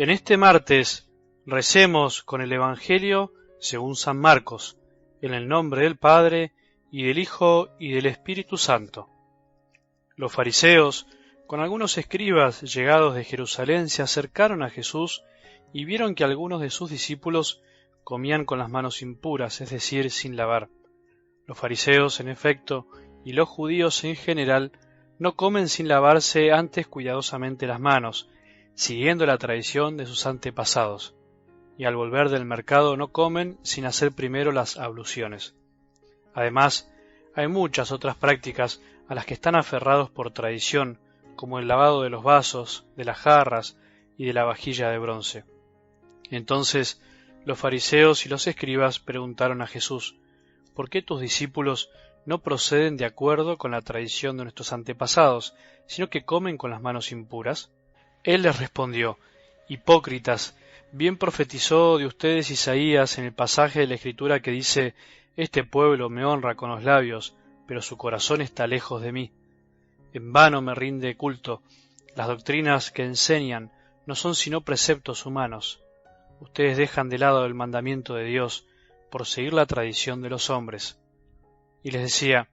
En este martes recemos con el Evangelio según San Marcos, en el nombre del Padre, y del Hijo, y del Espíritu Santo. Los fariseos, con algunos escribas llegados de Jerusalén, se acercaron a Jesús y vieron que algunos de sus discípulos comían con las manos impuras, es decir, sin lavar. Los fariseos, en efecto, y los judíos en general, no comen sin lavarse antes cuidadosamente las manos, siguiendo la tradición de sus antepasados, y al volver del mercado no comen sin hacer primero las abluciones. Además, hay muchas otras prácticas a las que están aferrados por tradición, como el lavado de los vasos, de las jarras y de la vajilla de bronce. Entonces los fariseos y los escribas preguntaron a Jesús: ¿por qué tus discípulos no proceden de acuerdo con la tradición de nuestros antepasados, sino que comen con las manos impuras? Él les respondió: hipócritas, bien profetizó de ustedes Isaías en el pasaje de la Escritura que dice: este pueblo me honra con los labios, pero su corazón está lejos de mí. En vano me rinde culto, las doctrinas que enseñan no son sino preceptos humanos. Ustedes dejan de lado el mandamiento de Dios por seguir la tradición de los hombres. Y les decía: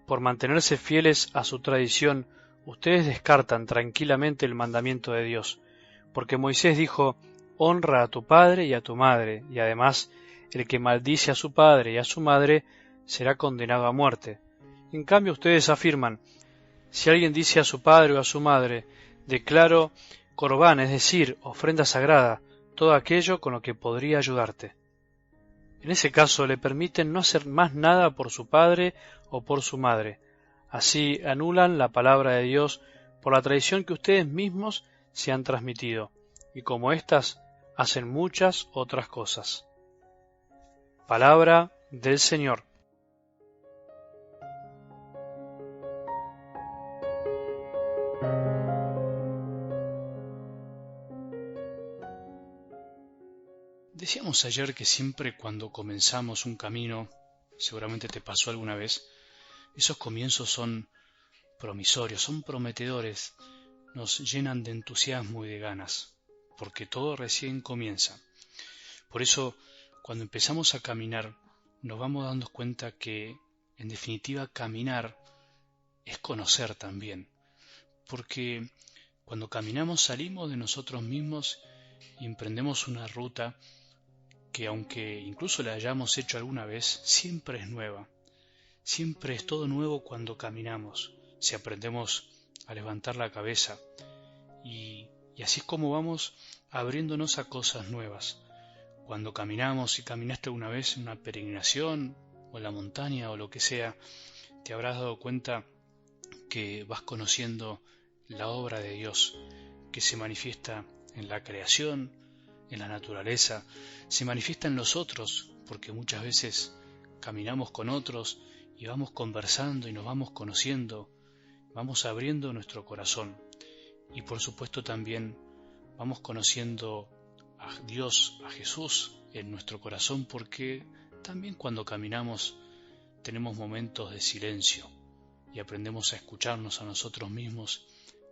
por mantenerse fieles a su tradición, ustedes descartan tranquilamente el mandamiento de Dios, porque Moisés dijo: honra a tu padre y a tu madre, y además el que maldice a su padre y a su madre será condenado a muerte. En cambio ustedes afirman: si alguien dice a su padre o a su madre, declaro corbán, es decir, ofrenda sagrada, todo aquello con lo que podría ayudarte. En ese caso le permiten no hacer más nada por su padre o por su madre. Así anulan la palabra de Dios por la tradición que ustedes mismos se han transmitido, y como éstas hacen muchas otras cosas. Palabra del Señor. Decíamos ayer que siempre cuando comenzamos un camino, seguramente te pasó alguna vez, esos comienzos son promisorios, son prometedores, nos llenan de entusiasmo y de ganas, porque todo recién comienza. Por eso, cuando empezamos a caminar, nos vamos dando cuenta que, en definitiva, caminar es conocer también, porque cuando caminamos salimos de nosotros mismos y emprendemos una ruta que, aunque incluso la hayamos hecho alguna vez, siempre es nueva. Siempre es todo nuevo cuando caminamos, si aprendemos a levantar la cabeza, y así es como vamos abriéndonos a cosas nuevas. Cuando caminamos, si caminaste alguna vez en una peregrinación, o en la montaña, o lo que sea, te habrás dado cuenta que vas conociendo la obra de Dios, que se manifiesta en la creación, en la naturaleza, se manifiesta en los otros, porque muchas veces caminamos con otros y vamos conversando y nos vamos conociendo, vamos abriendo nuestro corazón y por supuesto también vamos conociendo a Dios, a Jesús en nuestro corazón, porque también cuando caminamos tenemos momentos de silencio y aprendemos a escucharnos a nosotros mismos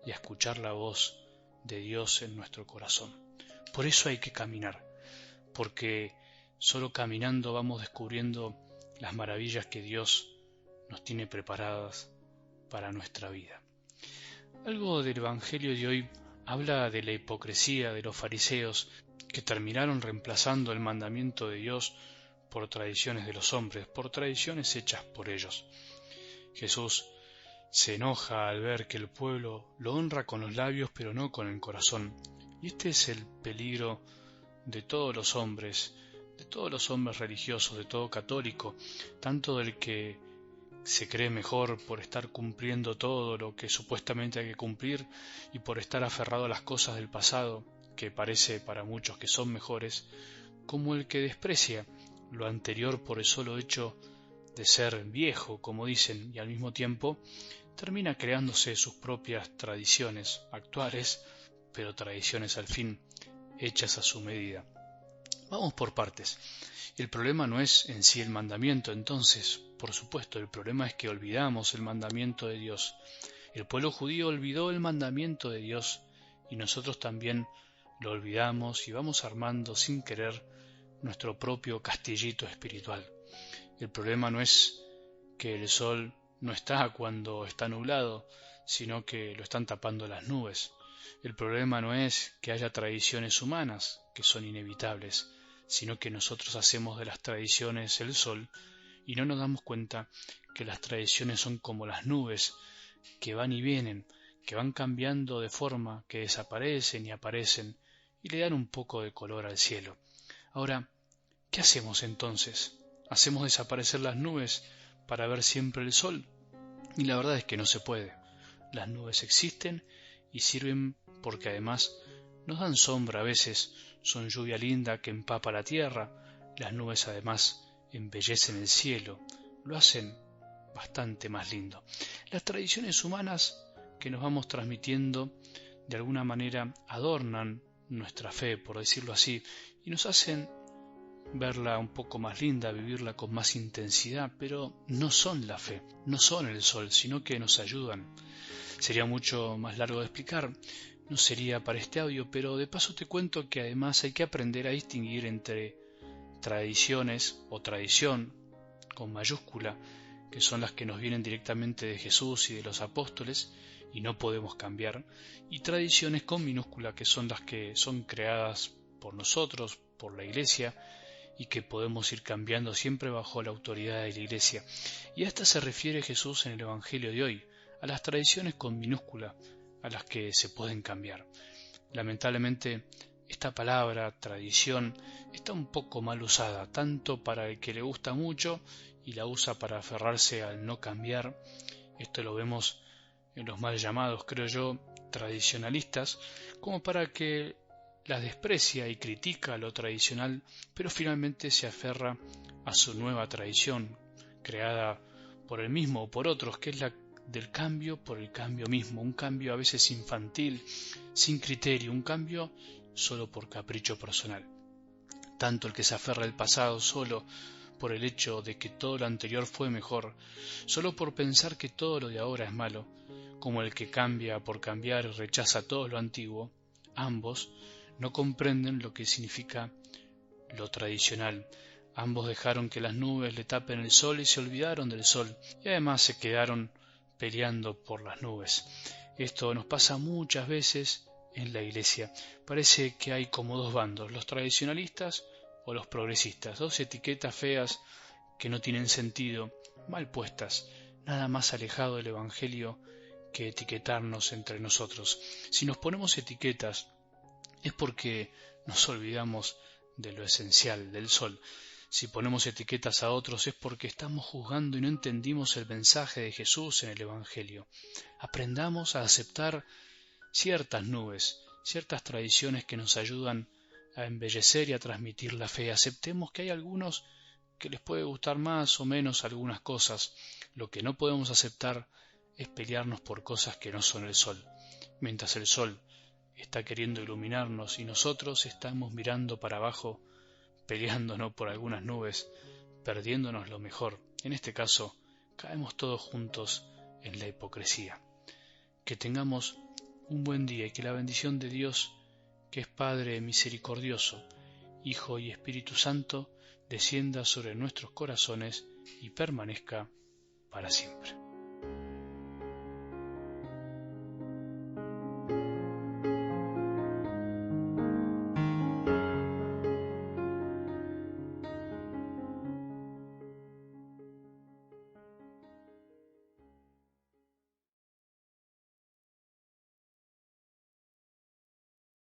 y a escuchar la voz de Dios en nuestro corazón. Por eso hay que caminar, porque solo caminando vamos descubriendo las maravillas que Dios nos tiene preparadas para nuestra vida. Algo del Evangelio de hoy habla de la hipocresía de los fariseos, que terminaron reemplazando el mandamiento de Dios por tradiciones de los hombres, por tradiciones hechas por ellos. Jesús se enoja al ver que el pueblo lo honra con los labios pero no con el corazón. Y este es el peligro de todos los hombres religiosos, de todo católico, tanto del que se cree mejor por estar cumpliendo todo lo que supuestamente hay que cumplir y por estar aferrado a las cosas del pasado, que parece para muchos que son mejores, como el que desprecia lo anterior por el solo hecho de ser viejo, como dicen, y al mismo tiempo termina creándose sus propias tradiciones actuales, pero tradiciones al fin hechas a su medida. Vamos por partes. El problema no es en sí el mandamiento, entonces, por supuesto, el problema es que olvidamos el mandamiento de Dios. El pueblo judío olvidó el mandamiento de Dios y nosotros también lo olvidamos y vamos armando sin querer nuestro propio castillito espiritual. El problema no es que el sol no está cuando está nublado, sino que lo están tapando las nubes. El problema no es que haya tradiciones humanas, que son inevitables, sino que nosotros hacemos de las tradiciones el sol y no nos damos cuenta que las tradiciones son como las nubes, que van y vienen, que van cambiando de forma, que desaparecen y aparecen, y le dan un poco de color al cielo. Ahora, ¿qué hacemos entonces? ¿Hacemos desaparecer las nubes para ver siempre el sol? Y la verdad es que no se puede. Las nubes existen y sirven porque además nos dan sombra a veces, son lluvia linda que empapa la tierra, las nubes además embellecen el cielo, lo hacen bastante más lindo. Las tradiciones humanas que nos vamos transmitiendo de alguna manera adornan nuestra fe, por decirlo así, y nos hacen verla un poco más linda, vivirla con más intensidad, pero no son la fe, no son el sol, sino que nos ayudan. Sería mucho más largo de explicar, no sería para este audio, pero de paso te cuento que además hay que aprender a distinguir entre tradiciones o tradición con mayúscula, que son las que nos vienen directamente de Jesús y de los apóstoles y no podemos cambiar, y tradiciones con minúscula, que son las que son creadas por nosotros, por la Iglesia, y que podemos ir cambiando siempre bajo la autoridad de la Iglesia. Y a esta se refiere Jesús en el Evangelio de hoy, a las tradiciones con minúscula, a las que se pueden cambiar. Lamentablemente, esta palabra, tradición, está un poco mal usada, tanto para el que le gusta mucho y la usa para aferrarse al no cambiar. Esto lo vemos en los mal llamados, creo yo, tradicionalistas, como para que las desprecia y critica lo tradicional, pero finalmente se aferra a su nueva tradición, creada por él mismo o por otros, que es la del cambio por el cambio mismo, un cambio a veces infantil, sin criterio, un cambio solo por capricho personal. Tanto el que se aferra al pasado solo por el hecho de que todo lo anterior fue mejor, solo por pensar que todo lo de ahora es malo, como el que cambia por cambiar y rechaza todo lo antiguo, ambos no comprenden lo que significa lo tradicional. Ambos dejaron que las nubes le tapen el sol y se olvidaron del sol, y además se quedaron peleando por las nubes. Esto nos pasa muchas veces en la Iglesia. Parece que hay como dos bandos, los tradicionalistas o los progresistas, dos etiquetas feas que no tienen sentido, mal puestas, nada más alejado del Evangelio que etiquetarnos entre nosotros. Si nos ponemos etiquetas es porque nos olvidamos de lo esencial, del sol. Si ponemos etiquetas a otros es porque estamos juzgando y no entendimos el mensaje de Jesús en el Evangelio. Aprendamos a aceptar ciertas nubes, ciertas tradiciones que nos ayudan a embellecer y a transmitir la fe. Aceptemos que hay algunos que les puede gustar más o menos algunas cosas. Lo que no podemos aceptar es pelearnos por cosas que no son el sol. Mientras el sol está queriendo iluminarnos y nosotros estamos mirando para abajo, peleándonos por algunas nubes, perdiéndonos lo mejor. En este caso, caemos todos juntos en la hipocresía. Que tengamos un buen día y que la bendición de Dios, que es Padre misericordioso, Hijo y Espíritu Santo, descienda sobre nuestros corazones y permanezca para siempre.